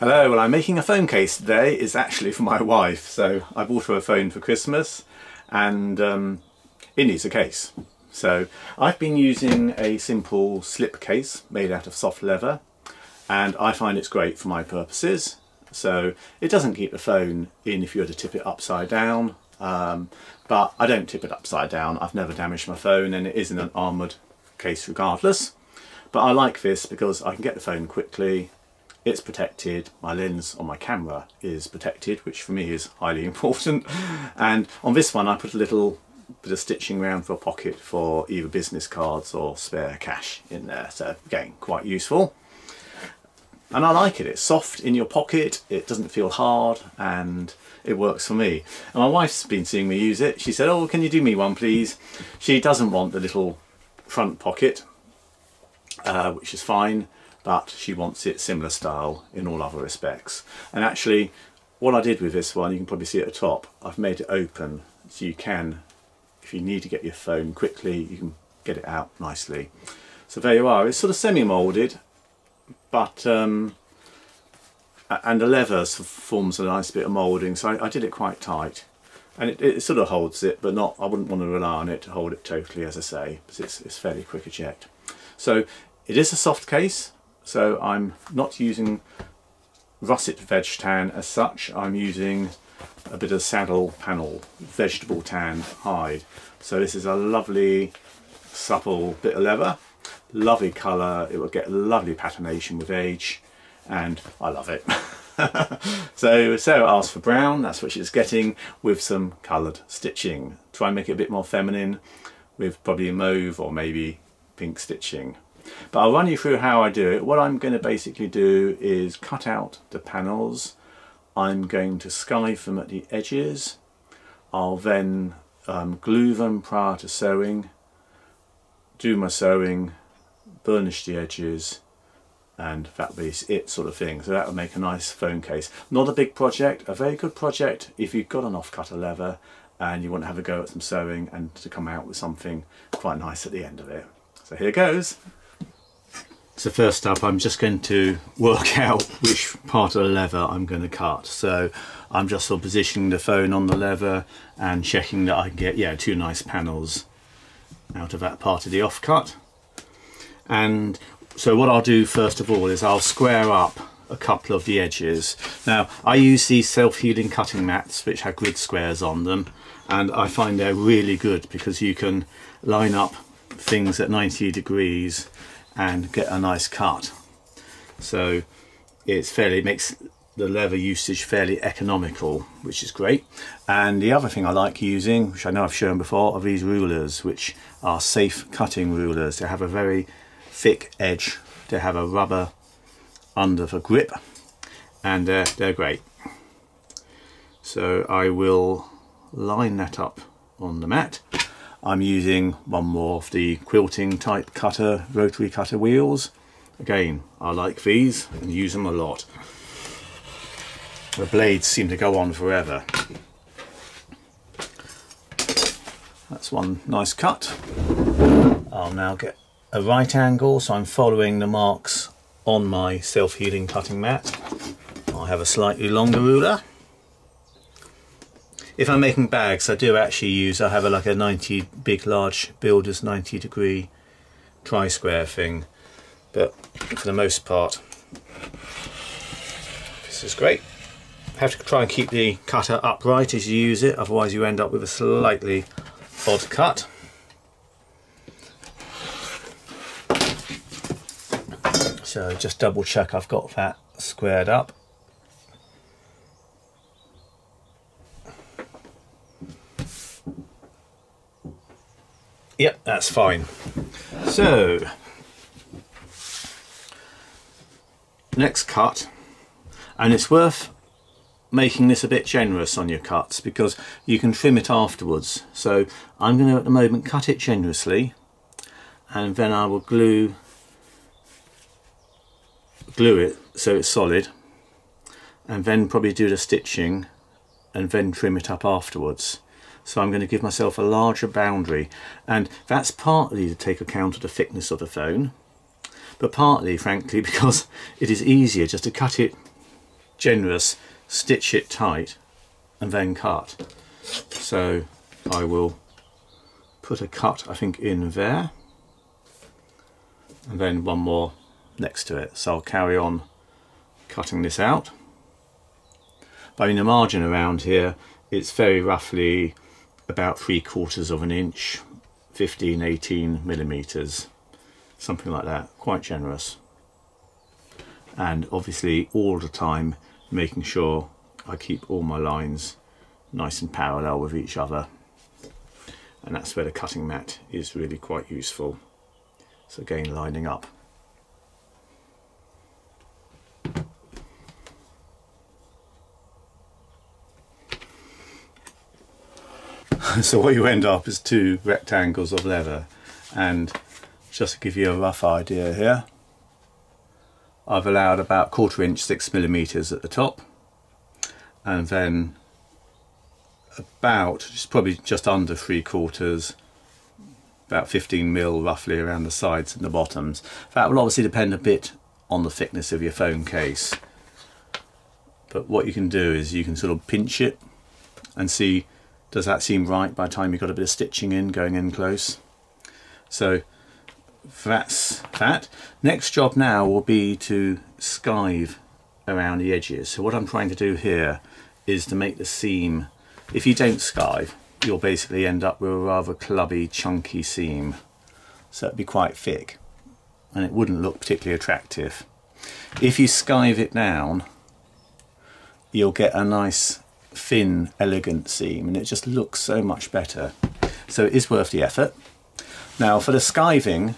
Hello, well I'm making a phone case today. It's actually for my wife. So I bought her a phone for Christmas and it needs a case. So I've been using a simple slip case made out of soft leather and I find it's great for my purposes. So it doesn't keep the phone in if you were to tip it upside down, but I don't tip it upside down. I've never damaged my phone and it is in an armoured case regardless. But I like this because I can get the phone quickly. It's protected, my lens on my camera is protected, which for me is highly important. And on this one I put a little bit of stitching around for a pocket for either business cards or spare cash in there. So again, quite useful. And I like it, it's soft in your pocket, it doesn't feel hard and it works for me. And my wife's been seeing me use it. She said, oh, can you do me one please? She doesn't want the little front pocket, which is fine. But she wants it similar style in all other respects. And actually, what I did with this one, you can probably see at the top, I've made it open so you can, if you need to get your phone quickly, you can get it out nicely. So there you are. It's sort of semi-moulded, but and the leather sort of forms a nice bit of moulding, so I did it quite tight. And it sort of holds it, but not. I wouldn't want to rely on it to hold it totally, as I say, because it's fairly quick eject. So it is a soft case. So I'm not using russet veg tan as such, I'm using a bit of saddle panel vegetable tan hide. So this is a lovely supple bit of leather, lovely colour, it will get lovely patination with age and I love it. So Sarah asked for brown, that's what she's getting with some coloured stitching. Try and make it a bit more feminine with probably mauve or maybe pink stitching. But I'll run you through how I do it. What I'm going to basically do is cut out the panels. I'm going to skive them at the edges. I'll then glue them prior to sewing, do my sewing, burnish the edges, and that'll be it sort of thing. So that will make a nice phone case. Not a big project, a very good project if you've got an off-cut of leather and you want to have a go at some sewing and to come out with something quite nice at the end of it. So here goes. So first up I'm just going to work out which part of the leather I'm going to cut. So I'm just sort of positioning the phone on the leather and checking that I can get two nice panels out of that part of the offcut. And so what I'll do first of all is I'll square up a couple of the edges. Now I use these self-healing cutting mats which have grid squares on them and I find they're really good because you can line up things at 90 degrees and get a nice cut. So it makes the leather usage fairly economical, which is great. And the other thing I like using, which I know I've shown before, are these rulers, which are safe cutting rulers. They have a very thick edge, they have a rubber under for grip, and they're great. So I will line that up on the mat. I'm using one more of the quilting type cutter, rotary cutter wheels. Again, I like these and use them a lot. The blades seem to go on forever. That's one nice cut. I'll now get a right angle, so I'm following the marks on my self-healing cutting mat. I'll have a slightly longer ruler. If I'm making bags, I do actually use, I have like a 90 big large builder's 90 degree tri-square thing, but for the most part this is great. Have to try and keep the cutter upright as you use it, otherwise you end up with a slightly odd cut. So just double check I've got that squared up. Yep, that's fine. So, next cut, and it's worth making this a bit generous on your cuts because you can trim it afterwards. So I'm going to at the moment cut it generously and then I will glue it so it's solid and then probably do the stitching and then trim it up afterwards. So I'm going to give myself a larger boundary, and that's partly to take account of the thickness of the phone, but partly frankly because it is easier just to cut it generous, stitch it tight and then cut. So I will put a cut, I think, in there, and then one more next to it. So I'll carry on cutting this out. But in the margin around here, it's very roughly about 3/4 of an inch, 15-18 millimeters, something like that, quite generous. And obviously all the time making sure I keep all my lines nice and parallel with each other, and that's where the cutting mat is really quite useful. So again, lining up. So what you end up is 2 rectangles of leather, and just to give you a rough idea here, I've allowed about 1/4 inch, 6 millimeters at the top, and then about, it's probably just under 3/4, about 15 mil roughly around the sides and the bottoms. That will obviously depend a bit on the thickness of your phone case, but what you can do is you can sort of pinch it and see, does that seem right by the time you've got a bit of stitching in, going in close. So that's that. Next job now will be to skive around the edges. So what I'm trying to do here is to make the seam, if you don't skive, you'll basically end up with a rather clubby, chunky seam. So it'd be quite thick and it wouldn't look particularly attractive. If you skive it down, you'll get a nice thin, elegant seam, and it just looks so much better. So it is worth the effort. Now for the skiving,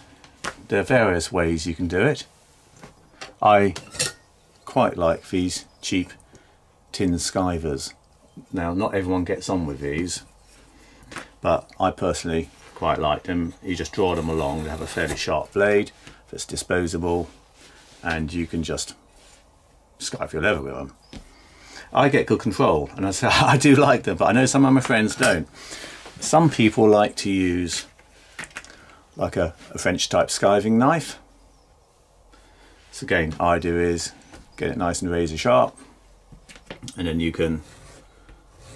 there are various ways you can do it. I quite like these cheap tin skivers. Now not everyone gets on with these, but I personally quite like them. You just draw them along, they have a fairly sharp blade that's disposable, and you can just skive your leather with them. I get good control, and I do like them, but I know some of my friends don't. Some people like to use like a French type skiving knife. So again, I do is get it nice and razor sharp, and then you can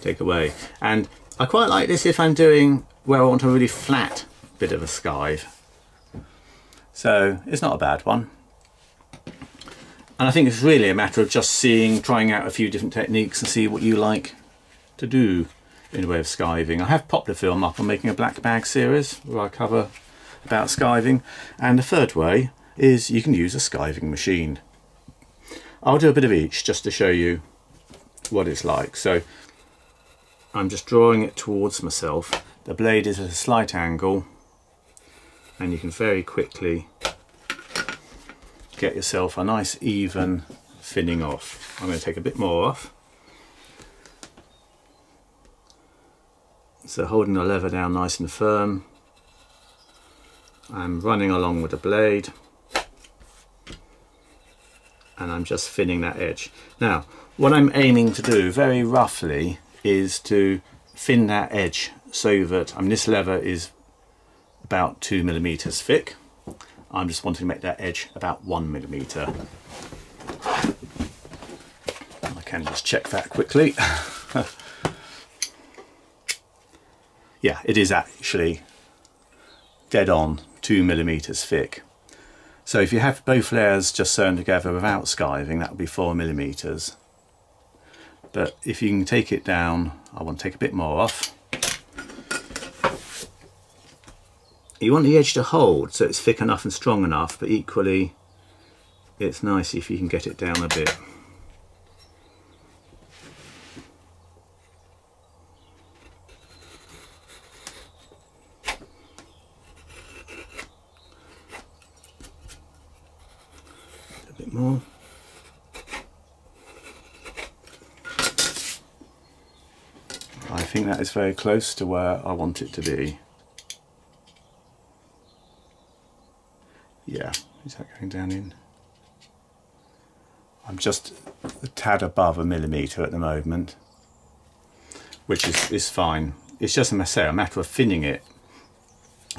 take away. And I quite like this if I'm doing where I want a really flat bit of a skive. So it's not a bad one. And I think it's really a matter of just trying out a few different techniques and see what you like to do in the way of skiving. I have popped a film up on making a black bag series where I cover about skiving. And the third way is you can use a skiving machine. I'll do a bit of each just to show you what it's like. So I'm just drawing it towards myself. The blade is at a slight angle, and you can very quickly get yourself a nice even thinning off. I'm going to take a bit more off. So holding the leather down nice and firm, I'm running along with the blade, and I'm just thinning that edge. Now what I'm aiming to do very roughly is to thin that edge so that, I mean, this leather is about 2 millimeters thick. I'm just wanting to make that edge about 1 millimeter. I can just check that quickly. Yeah, it is actually dead on 2 millimeters thick. So if you have both layers just sewn together without skiving, that would be 4 millimeters. But if you can take it down, I want to take a bit more off. You want the edge to hold so it's thick enough and strong enough, but equally it's nice if you can get it down a bit. A bit more. I think that is very close to where I want it to be. Yeah, is that going down in? I'm just a tad above a millimeter at the moment, which is fine. It's just a matter of thinning it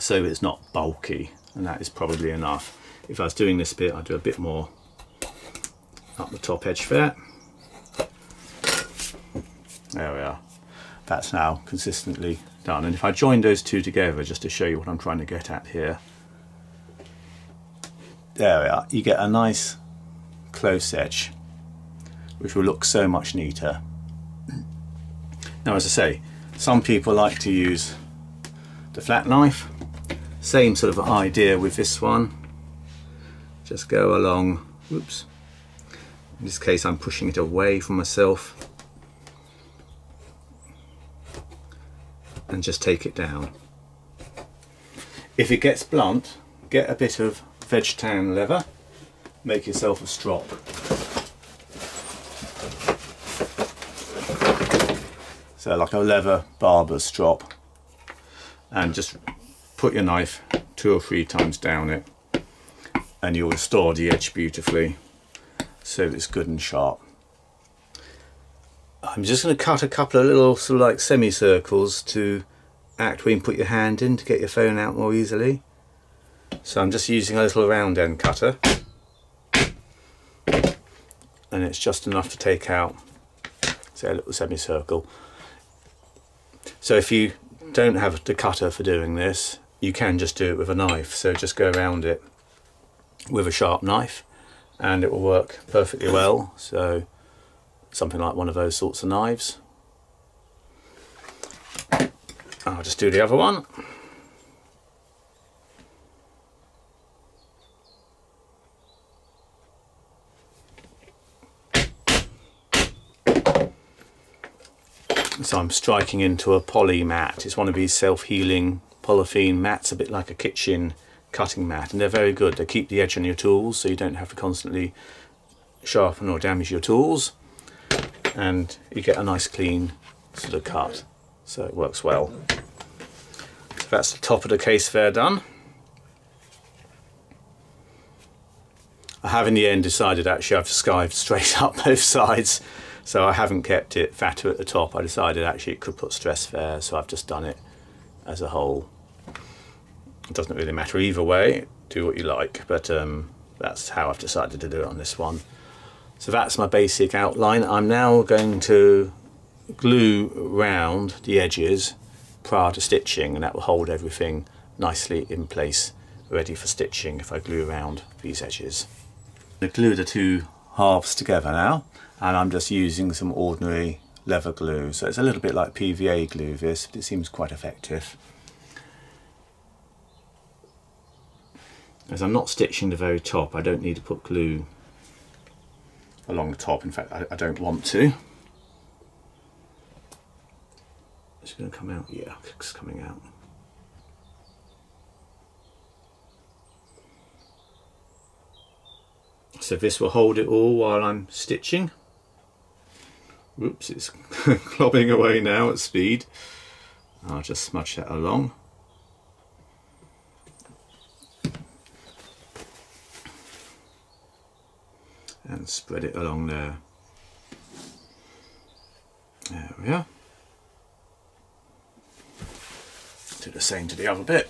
so it's not bulky, and that is probably enough. If I was doing this bit, I'd do a bit more up the top edge there. There we are. That's now consistently done. And if I join those two together, just to show you what I'm trying to get at here, there we are. You get a nice close edge, which will look so much neater. Now, as I say, some people like to use the flat knife. Same sort of idea with this one. Just go along, whoops. In this case, I'm pushing it away from myself. And just take it down. If it gets blunt, get a bit of veg tan leather, make yourself a strop. So like a leather barber's strop, and just put your knife 2 or 3 times down it, and you'll restore the edge beautifully so it's good and sharp. I'm just going to cut a couple of little sort of like semicircles to act where you can put your hand in to get your phone out more easily. So I'm just using a little round end cutter, and it's just enough to take out, say, a little semicircle. So if you don't have the cutter for doing this, you can just do it with a knife. So just go around it with a sharp knife and it will work perfectly well. So something like one of those sorts of knives. I'll just do the other one. So I'm striking into a poly mat. It's one of these self-healing polythene mats, a bit like a kitchen cutting mat, and they're very good. They keep the edge on your tools so you don't have to constantly sharpen or damage your tools, and you get a nice clean sort of cut, so it works well. So that's the top of the case there done. I have in the end decided actually I've skived straight up both sides, so I haven't kept it fatter at the top. I decided actually it could put stress there, so I've just done it as a whole. It doesn't really matter either way, do what you like, but that's how I've decided to do it on this one. So that's my basic outline. I'm now going to glue round the edges prior to stitching, and that will hold everything nicely in place, ready for stitching if I glue around these edges. I glue the two halves together now, and I'm just using some ordinary leather glue. So it's a little bit like PVA glue this, but it seems quite effective. As I'm not stitching the very top, I don't need to put glue along the top. In fact, I don't want to. It's going to come out. Yeah, it's coming out. So this will hold it all while I'm stitching. Whoops, it's clobbing away now at speed. I'll just smudge that along. And spread it along there. There we are. Do the same to the other bit.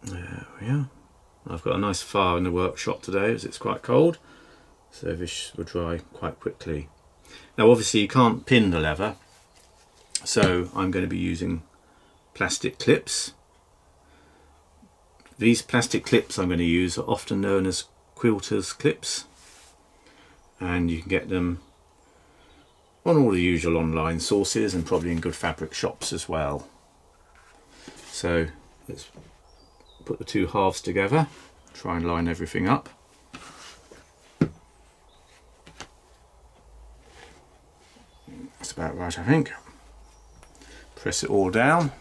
There we are. I've got a nice fire in the workshop today as it's quite cold, so this will dry quite quickly. Now obviously you can't pin the leather, so I'm going to be using plastic clips. These plastic clips I'm going to use are often known as quilter's clips, and you can get them on all the usual online sources and probably in good fabric shops as well. So let's put the two halves together, try and line everything up. That's about right, I think. Press it all down.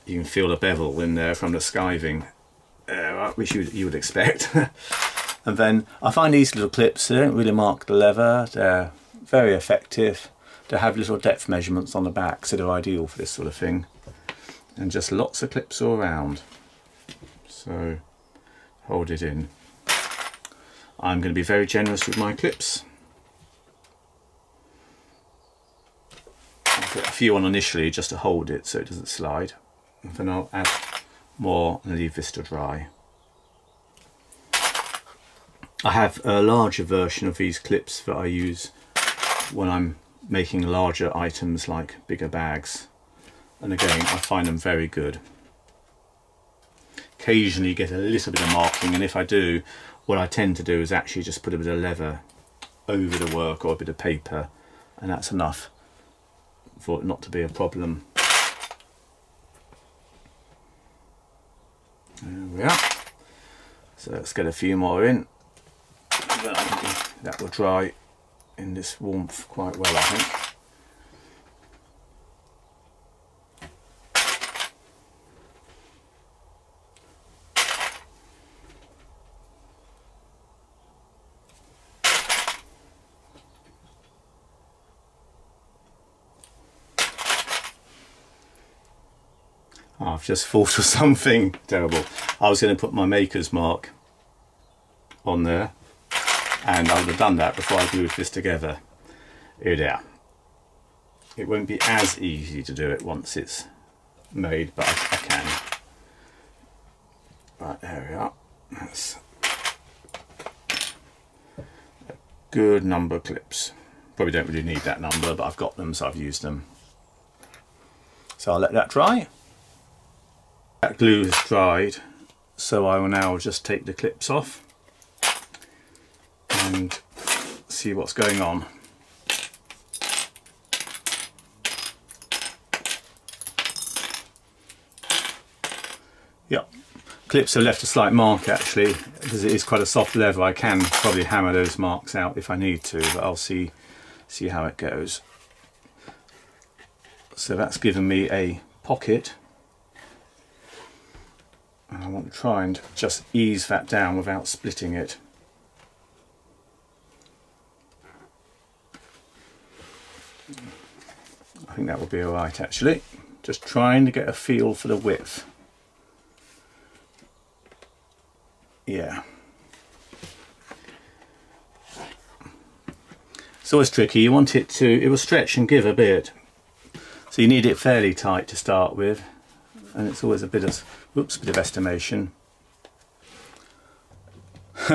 You can feel the bevel in there from the skiving, which you would expect. And then I find these little clips, they don't really mark the leather, they're very effective. They have little depth measurements on the back, so they're ideal for this sort of thing. And just lots of clips all around. So hold it in. I'm going to be very generous with my clips. I'll put a few on initially just to hold it so it doesn't slide. And then I'll add more and leave this to dry. I have a larger version of these clips that I use when I'm making larger items like bigger bags, and again I find them very good. Occasionally get a little bit of marking, and if I do, what I tend to do is actually just put a bit of leather over the work or a bit of paper, and that's enough for it not to be a problem. There we are. So let's get a few more in. That will dry in this warmth quite well, I think. I've just thought of something terrible. I was going to put my maker's mark on there, and I would have done that before I glued this together. Here it is. It won't be as easy to do it once it's made, but I can. Right, there we are. That's a good number of clips. Probably don't really need that number, but I've got them, so I've used them. So I'll let that dry. That glue has dried, so I will now just take the clips off and see what's going on. Yep, clips have left a slight mark actually, because it is quite a soft leather. I can probably hammer those marks out if I need to, but I'll see how it goes. So that's given me a pocket, and I want to try and just ease that down without splitting it. I think that will be alright actually. Just trying to get a feel for the width. Yeah. It's always tricky. You want it will stretch and give a bit. So you need it fairly tight to start with. And it's always a bit of, whoops, bit of estimation.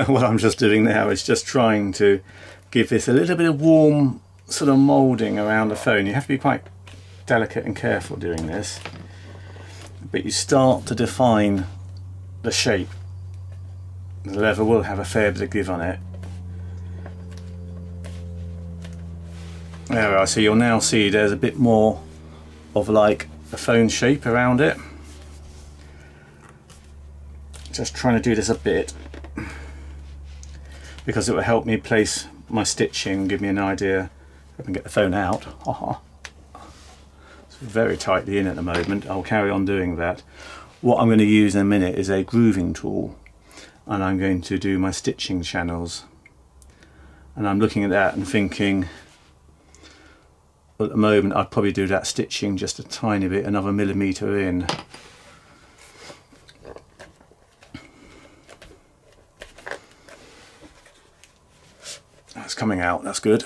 What I'm just doing now is just trying to give this a little bit of warm sort of moulding around the phone. You have to be quite delicate and careful doing this, but you start to define the shape. The leather will have a fair bit of give on it. There we are. So you'll now see there's a bit more of like a phone shape around it. Just trying to do this a bit because it will help me place my stitching, give me an idea. I can get the phone out. It's very tightly in at the moment. I'll carry on doing that. What I'm going to use in a minute is a grooving tool, and I'm going to do my stitching channels. And I'm looking at that and thinking, at the moment I'd probably do that stitching just a tiny bit, another millimetre in. That's coming out, that's good.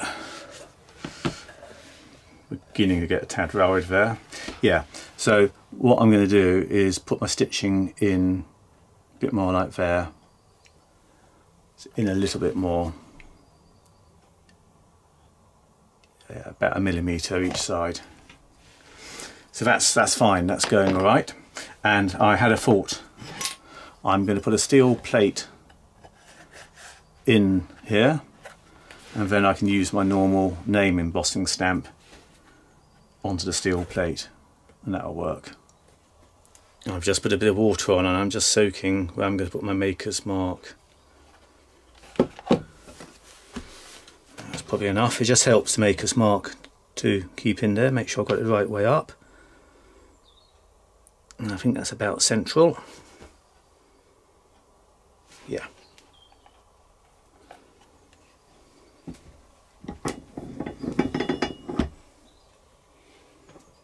Beginning to get a tad worried there. Yeah, so what I'm going to do is put my stitching in a bit more like there, in a little bit more. Yeah, about a millimetre each side. So that's fine, that's going all right. And I had a thought. I'm going to put a steel plate in here, and then I can use my normal name embossing stamp onto the steel plate, and that'll work. I've just put a bit of water on, and I'm just soaking where I'm going to put my maker's mark. That's probably enough. It just helps the maker's mark to keep in there, make sure I've got it the right way up. And I think that's about central. Yeah.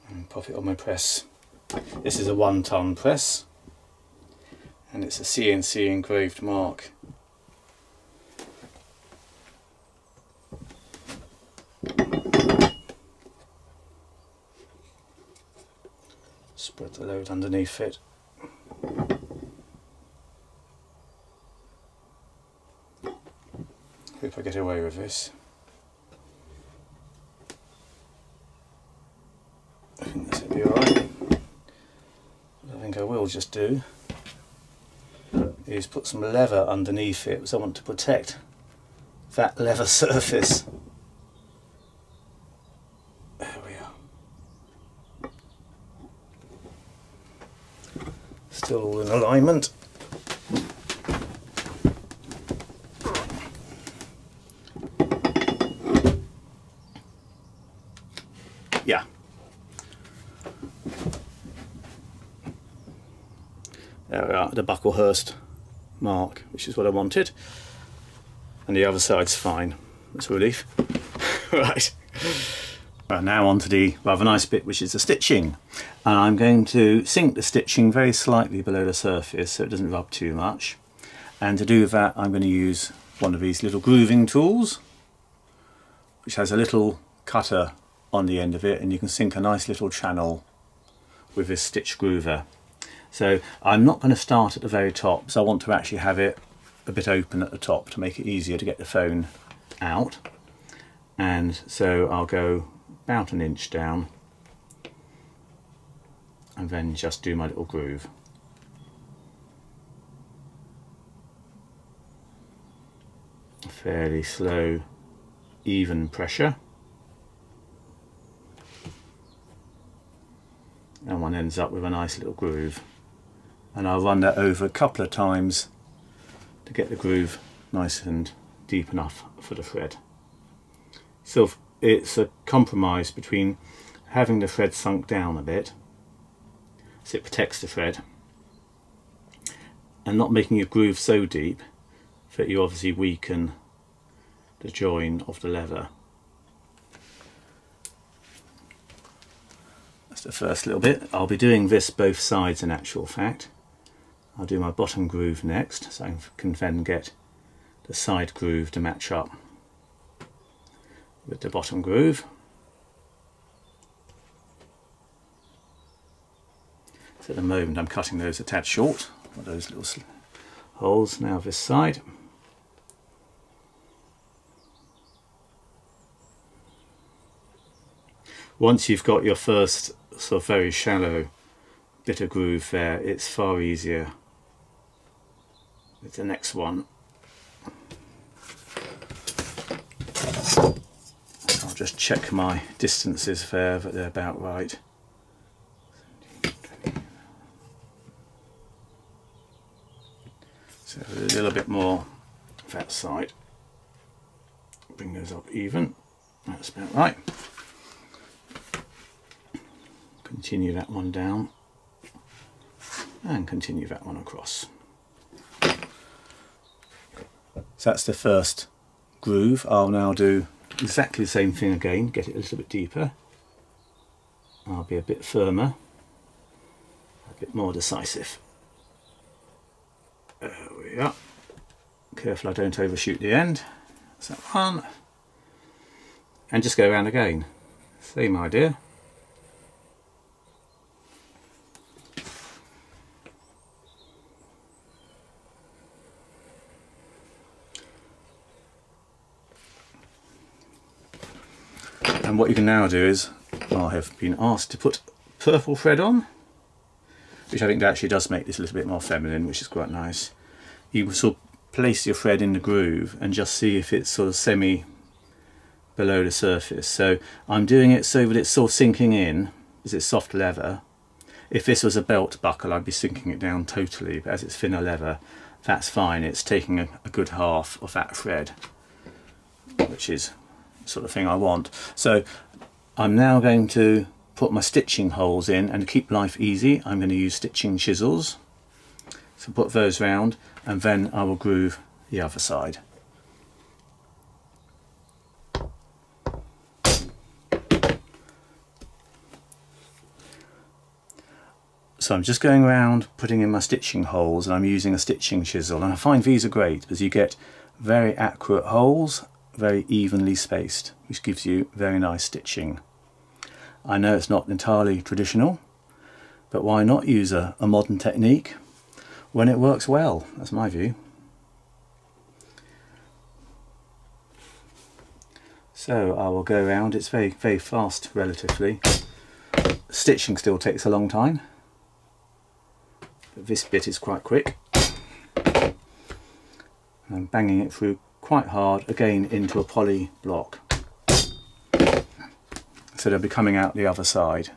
And pop it on my press. This is a 1-ton press, and it's a CNC engraved mark. Spread the load underneath it. Hope I get away with this. I think this will be alright. What I think I will just do is put some leather underneath it, because I want to protect that leather surface. There we are. Still all in alignment. Yeah. There we are, the Bucklehurst mark, which is what I wanted. And the other side's fine. That's a relief. Right. Right, now on to the rather nice bit, which is the stitching. And I'm going to sink the stitching very slightly below the surface so it doesn't rub too much. And to do that, I'm going to use one of these little grooving tools, which has a little cutter on the end of it, and you can sink a nice little channel with this stitch groover. So I'm not going to start at the very top, so I want to actually have it a bit open at the top to make it easier to get the phone out. And so I'll go about an inch down and then just do my little groove. A fairly slow, even pressure. And one ends up with a nice little groove. And I'll run that over a couple of times to get the groove nice and deep enough for the thread. So it's a compromise between having the thread sunk down a bit, so it protects the thread, and not making your groove so deep that you obviously weaken the join of the leather. That's the first little bit. I'll be doing this both sides in actual fact. I'll do my bottom groove next, so I can then get the side groove to match up with the bottom groove. So at the moment I'm cutting those a tad short, those little holes. Now this side. Once you've got your first sort of very shallow bit of groove there, it's far easier with the next one. I'll just check my distances there, but they're about right. So a little bit more that side. Bring those up even. That's about right. Continue that one down and continue that one across. So that's the first groove. I'll now do exactly the same thing again, get it a little bit deeper. I'll be a bit firmer, a bit more decisive. There we are. Careful I don't overshoot the end. That's that one. And just go around again. Same idea. And what you can now do is, I have been asked to put purple thread on, which I think actually does make this a little bit more feminine, which is quite nice. You sort of place your thread in the groove and just see if it's sort of semi below the surface. So I'm doing it so that it's sort of sinking in, as it's soft leather. If this was a belt buckle, I'd be sinking it down totally, but as it's thinner leather, that's fine. It's taking a good half of that thread, which is sort of thing I want. So I'm now going to put my stitching holes in, and to keep life easy I'm going to use stitching chisels. So put those round and then I will groove the other side. So I'm just going around putting in my stitching holes, and I'm using a stitching chisel, and I find these are great because you get very accurate holes, very evenly spaced, which gives you very nice stitching. I know it's not entirely traditional, but why not use a modern technique when it works well? That's my view. So I will go around. It's very fast relatively. Stitching still takes a long time, but this bit is quite quick. I'm banging it through quite hard, again into a poly block. So they'll be coming out the other side.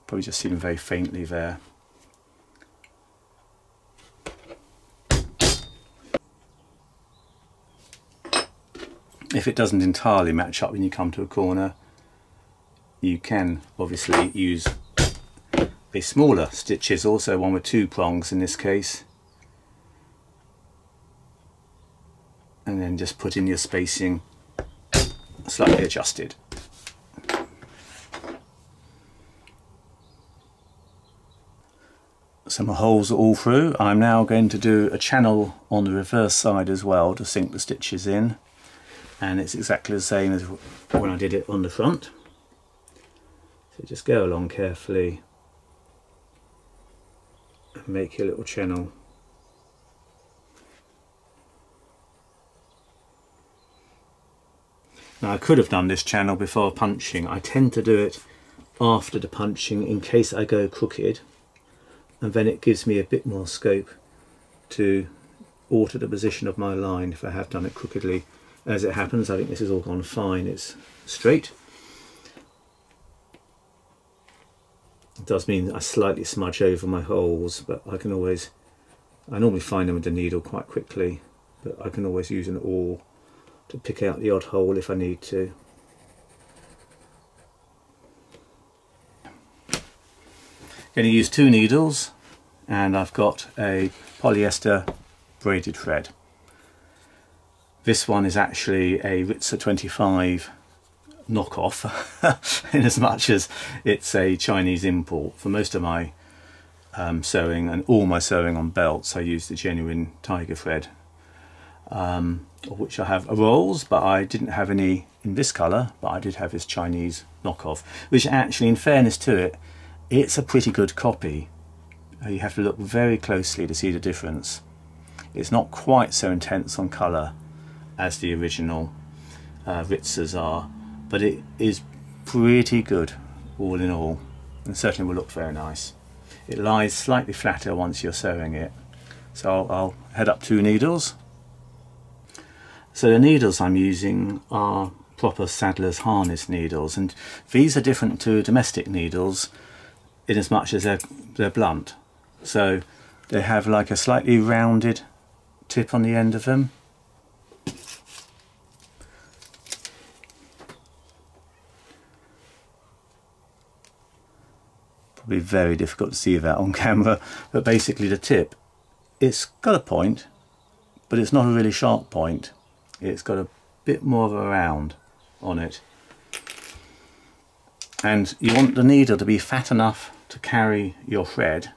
Probably just see them very faintly there. If it doesn't entirely match up when you come to a corner, you can obviously use a smaller stitch chisel, so one with 2 prongs in this case, and then just put in your spacing slightly adjusted. So my holes are all through. I'm now going to do a channel on the reverse side as well to sink the stitches in, and it's exactly the same as when I did it on the front. So just go along carefully and make your little channel. Now I could have done this channel before punching. I tend to do it after the punching in case I go crooked, and then it gives me a bit more scope to alter the position of my line if I have done it crookedly. As it happens, I think this has all gone fine. It's straight. It does mean I slightly smudge over my holes, but I normally find them with the needle quite quickly, but I can always use an awl to pick out the odd hole if I need to. Going to use 2 needles, and I've got a polyester braided thread. This one is actually a Ritzer 25 knockoff in as much as it's a Chinese import. For most of my sewing and all my sewing on belts, I use the genuine tiger thread, of which I have rolls, but I didn't have any in this colour, but I did have this Chinese knockoff, which actually, in fairness to it, it's a pretty good copy. You have to look very closely to see the difference. It's not quite so intense on colour as the original Ritzers are, but it is pretty good all in all, and certainly will look very nice. It lies slightly flatter once you're sewing it. So I'll head up 2 needles. So the needles I'm using are proper saddler's harness needles, and these are different to domestic needles in as much as they're blunt. So they have like a slightly rounded tip on the end of them. Probably very difficult to see that on camera, but basically the tip, it's got a point, but it's not a really sharp point. It's got a bit more of a round on it, and you want the needle to be fat enough to carry your thread.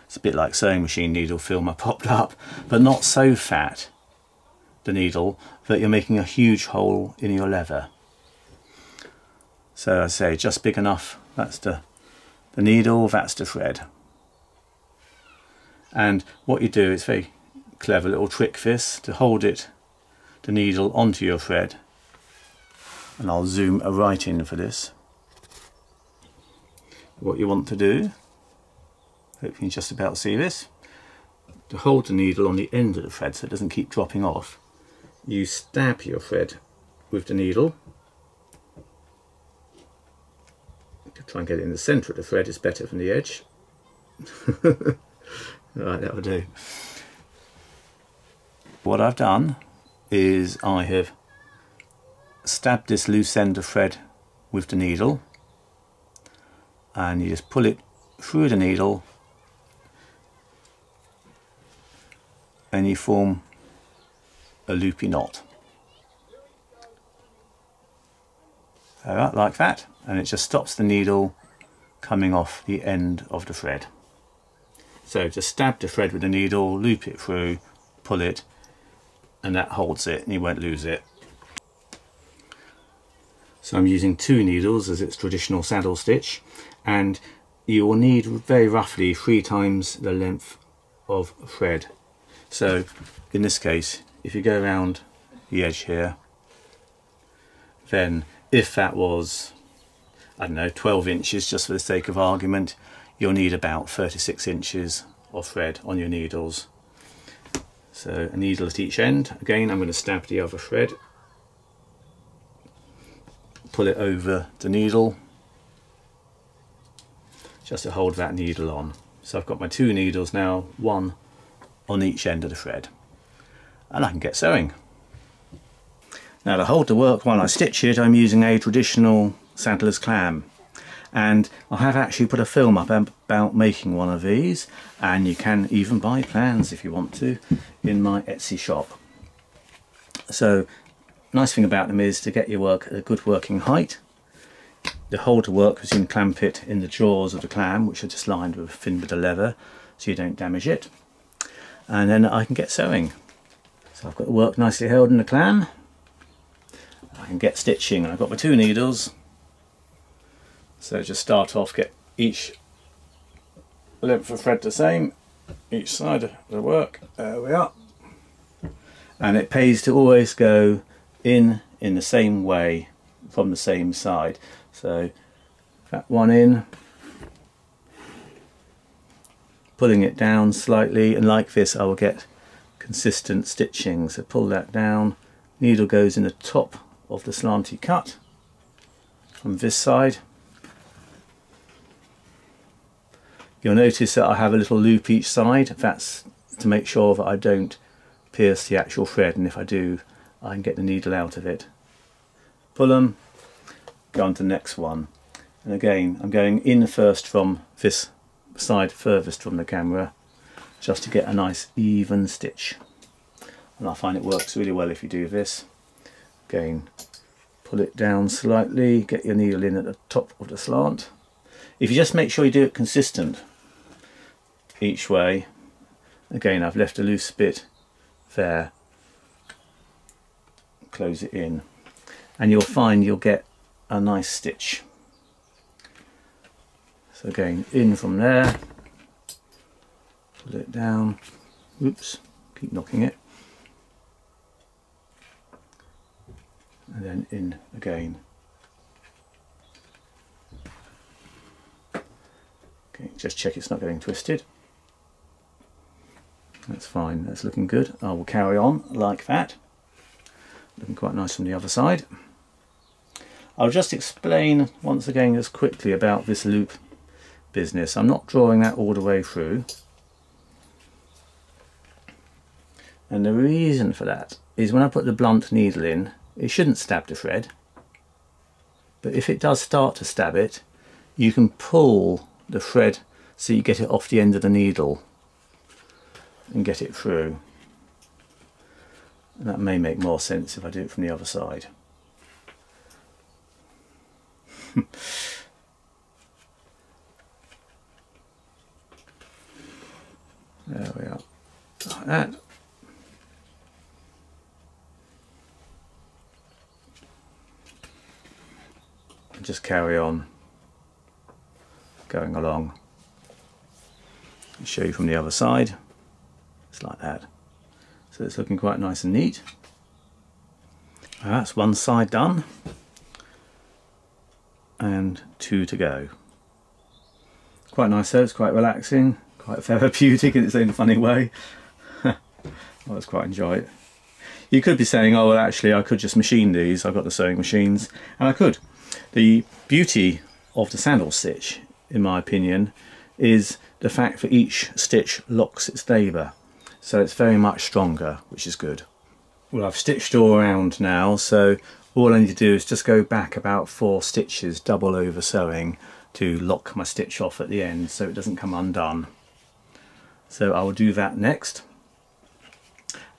It's a bit like sewing machine needle film I popped up, but not so fat, the needle, that you're making a huge hole in your leather. So I say just big enough. That's the needle, that's the thread. And what you do, it's very clever little trick this, to hold it, the needle, onto your thread, and I'll zoom right in for this. What you want to do, hope you can just about see this, to hold the needle on the end of the thread so it doesn't keep dropping off, you stab your thread with the needle. Try and get it in the centre of the thread, is better than the edge. Right, that will do. What I've done is I have stabbed this loose end of thread with the needle, and you just pull it through the needle and you form a loopy knot. Alright, like that, and it just stops the needle coming off the end of the thread. So just stab the thread with the needle, loop it through, pull it, and that holds it and you won't lose it. So I'm using 2 needles as its traditional saddle stitch, and you will need very roughly 3 times the length of thread. So in this case, if you go around the edge here, then if that was, I don't know, 12 inches just for the sake of argument, you'll need about 36 inches of thread on your needles. So a needle at each end. Again, I'm going to stab the other thread, pull it over the needle just to hold that needle on. So I've got my 2 needles now, 1 on each end of the thread, and I can get sewing. Now, to hold the work while I stitch it, I'm using a traditional saddler's clam, and I have actually put a film up about making one of these, and you can even buy plans if you want to in my Etsy shop. So nice thing about them is to get your work at a good working height. The hold the work is you can clamp it in the jaws of the clam, which are just lined with a thin bit of leather so you don't damage it, and then I can get sewing. So I've got the work nicely held in the clam. I can get stitching, and I've got my 2 needles. So just start off, get each length of thread the same, each side of the work. There we are. And it pays to always go in the same way from the same side. So that one in, pulling it down slightly, and like this I will get consistent stitching. So pull that down, needle goes in the top of the slanty cut from this side. You'll notice that I have a little loop each side. That's to make sure that I don't pierce the actual thread, and if I do, I can get the needle out of it. Pull them, go on to the next one, and again I'm going in first from this side furthest from the camera just to get a nice even stitch, and I find it works really well if you do this. Again, pull it down slightly, get your needle in at the top of the slant. If you just make sure you do it consistent each way, again I've left a loose bit there, close it in, and you'll find you'll get a nice stitch. So again, in from there, pull it down, oops, keep knocking it, and then in again. Okay, just check it's not getting twisted. That's fine, that's looking good. I will carry on like that. Looking quite nice from the other side. I'll just explain once again just quickly about this loop business. I'm not drawing that all the way through. And the reason for that is when I put the blunt needle in, it shouldn't stab the thread. But if it does start to stab it, you can pull the thread so you get it off the end of the needle and get it through. And that may make more sense if I do it from the other side. There we are, like that. And just carry on going along. I'll show you from the other side. It's like that. So it's looking quite nice and neat. And that's one side done, and 2 to go. Quite nice though, it's quite relaxing, quite therapeutic in its own funny way. I always quite enjoy it. You could be saying, oh well actually I could just machine these, I've got the sewing machines, and I could. The beauty of the sandal stitch, in my opinion, is the fact that each stitch locks its neighbour, so it's very much stronger, which is good. Well, I've stitched all around now, so all I need to do is just go back about 4 stitches double over sewing to lock my stitch off at the end so it doesn't come undone. So I will do that next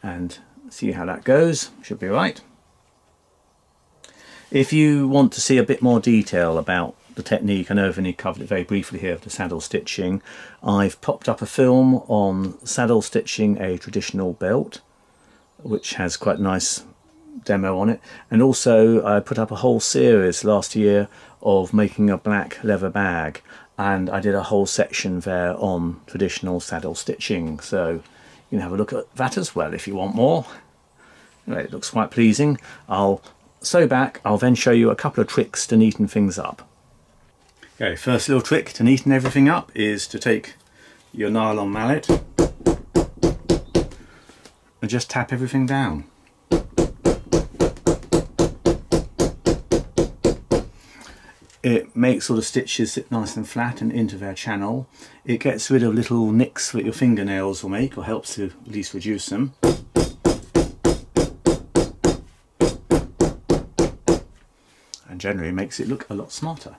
and see how that goes. Should be right. If you want to see a bit more detail about the technique, I know I've only covered it very briefly here of the saddle stitching, I've popped up a film on saddle stitching a traditional belt, which has quite a nice demo on it, and also I put up a whole series last year of making a black leather bag, and I did a whole section there on traditional saddle stitching, so you can have a look at that as well if you want more. Anyway, it looks quite pleasing. I'll sew back, I'll then show you a couple of tricks to neaten things up. Okay, first little trick to neaten everything up is to take your nylon mallet and just tap everything down. It makes all the stitches sit nice and flat and into their channel. It gets rid of little nicks that your fingernails will make, or helps to at least reduce them. And generally makes it look a lot smarter.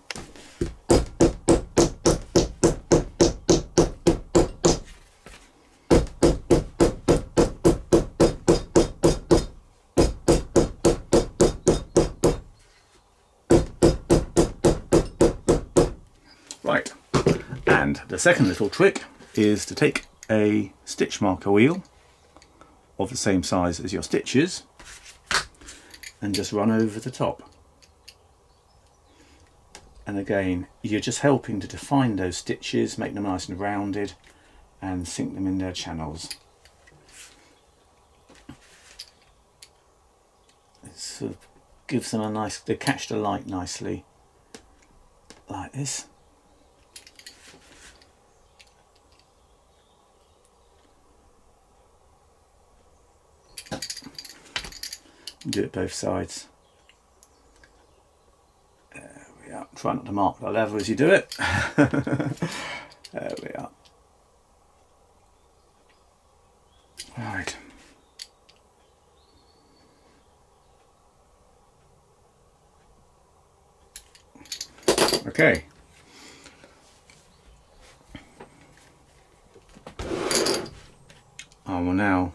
Right, and the second little trick is to take a stitch marker wheel of the same size as your stitches and just run over the top. And again, you're just helping to define those stitches, make them nice and rounded and sink them in their channels. It sort of gives them a nice, they catch the light nicely like this. Do it both sides. There we are. Try not to mark the leather as you do it. There we are. Right. Okay. I will now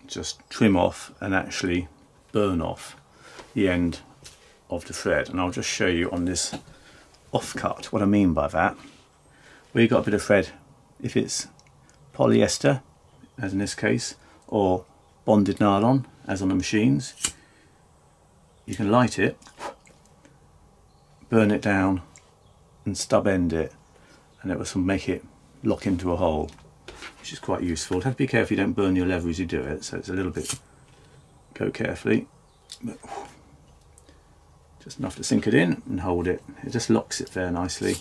just trim off and actually burn off the end of the thread, and I'll just show you on this offcut what I mean by that. Where you've got a bit of thread, if it's polyester as in this case, or bonded nylon as on the machines, you can light it, burn it down and stub end it, and it will make it lock into a hole, which is quite useful. You have to be careful you don't burn your leather as you do it, so it's a little bit, go carefully, but just enough to sink it in and hold it. It just locks it there nicely.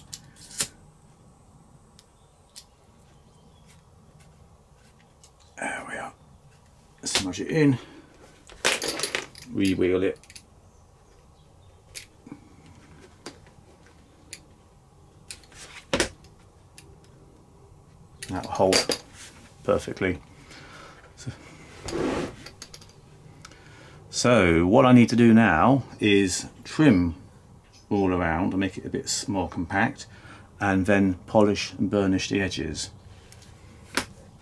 There we are. Smudge it in, re-wheel it. That will hold perfectly. So what I need to do now is trim all around and make it a bit more compact, and then polish and burnish the edges.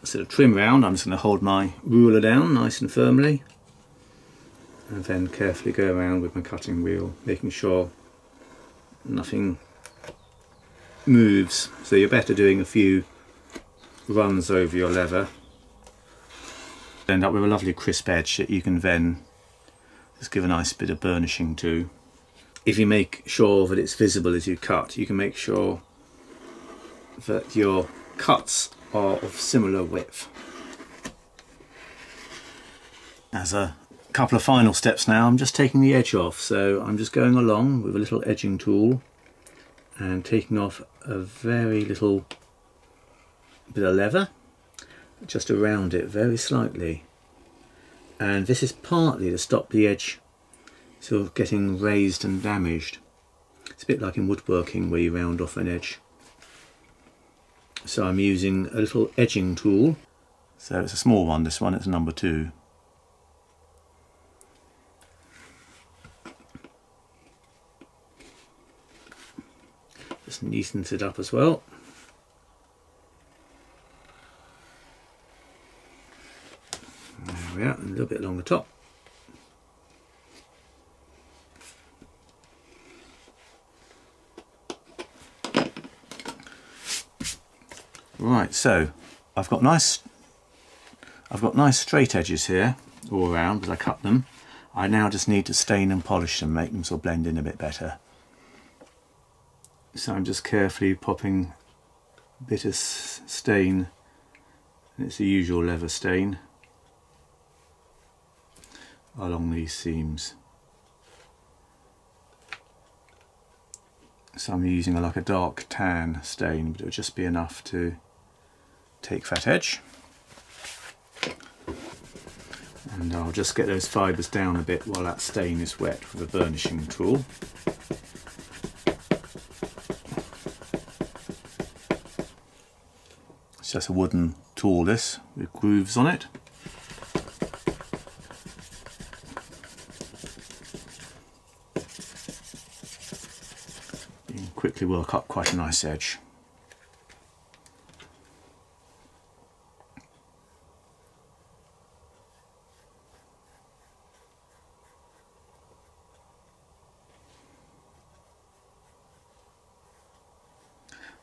Instead of trim round, I'm just going to hold my ruler down nice and firmly and then carefully go around with my cutting wheel, making sure nothing moves. So you're better doing a few runs over your leather. End up with a lovely crisp edge that you can then just give a nice bit of burnishing to. If you make sure that it's visible as you cut, you can make sure that your cuts are of similar width. As a couple of final steps now, I'm just taking the edge off, so I'm just going along with a little edging tool and taking off a very little bit of leather just around it very slightly, and this is partly to stop the edge sort of getting raised and damaged. It's a bit like in woodworking where you round off an edge. So I'm using a little edging tool. So it's a small one, this one, it's number 2. Just neatens it up as well. There we are, a little bit along the top. Right, so I've got nice straight edges here all around as I cut them. I now just need to stain and polish them, make them sort of blend in a bit better. So I'm just carefully popping a bit of stain, and it's the usual leather stain, along these seams. So I'm using like a dark tan stain, but it would just be enough to take that edge. And I'll just get those fibres down a bit while that stain is wet with a burnishing tool. It's just a wooden tool, this, with grooves on it. You can quickly work up quite a nice edge.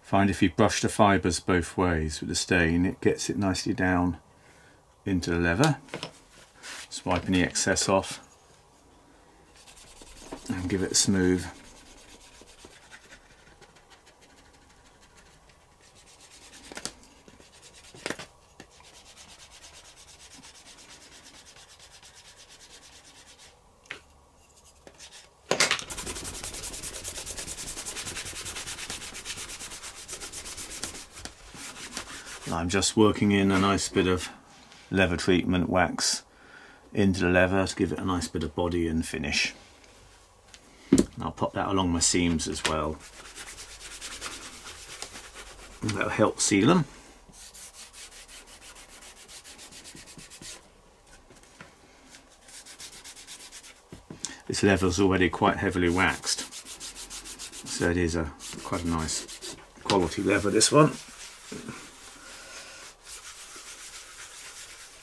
Find if you brush the fibres both ways with the stain, it gets it nicely down into the leather. Just wiping the excess off and give it a smooth. I'm just working in a nice bit of leather treatment wax into the leather to give it a nice bit of body and finish. And I'll pop that along my seams as well. And that'll help seal them. This leather is already quite heavily waxed, so it is quite a nice quality leather, this one.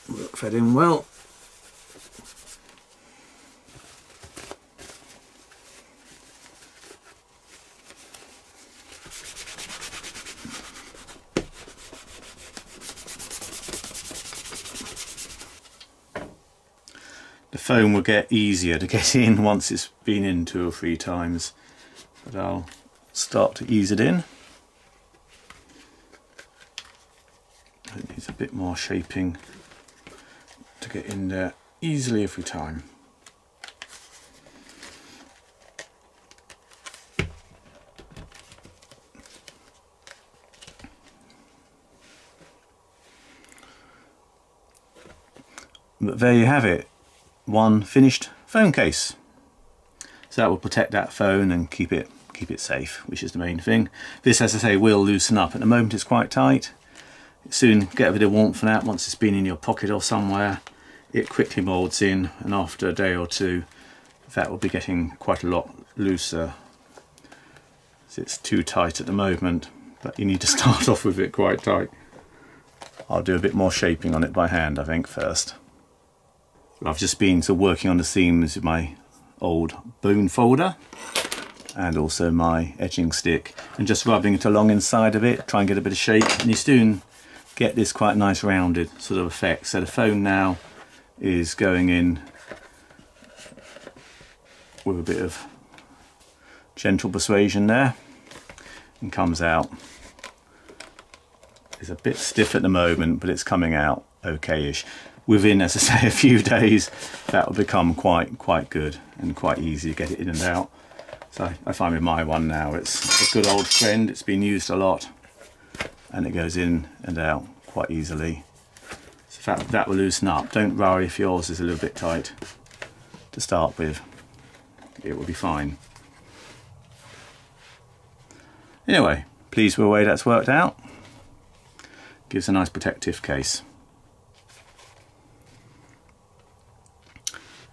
Work that in well. The foam will get easier to get in once it's been in 2 or 3 times, but I'll start to ease it in. It needs a bit more shaping to get in there easily every time. But there you have it, one finished phone case. So that will protect that phone and keep it safe, which is the main thing. This, as I say, will loosen up. At the moment it's quite tight. Soon get a bit of warmth from that. Once it's been in your pocket or somewhere, it quickly moulds in, and after a day or two that will be getting quite a lot looser. So it's too tight at the moment, but you need to start off with it quite tight. I'll do a bit more shaping on it by hand, I think, first. I've just been working on the seams with my old bone folder and also my edging stick, and just rubbing it along inside of it, try and get a bit of shape, and you soon get this quite nice rounded sort of effect. So the phone now is going in with a bit of gentle persuasion there, and comes out. It's a bit stiff at the moment, but it's coming out okay-ish. Within, as I say, a few days that will become quite good and quite easy to get it in and out. So I find with my one now, it's a good old friend. It's been used a lot and it goes in and out quite easily. So that will loosen up. Don't worry if yours is a little bit tight to start with. It will be fine. Anyway, pleased with the way that's worked out. Gives a nice protective case.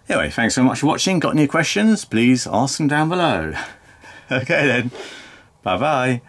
Anyway, thanks so much for watching. Got any questions? Please ask them down below. Okay then, bye bye.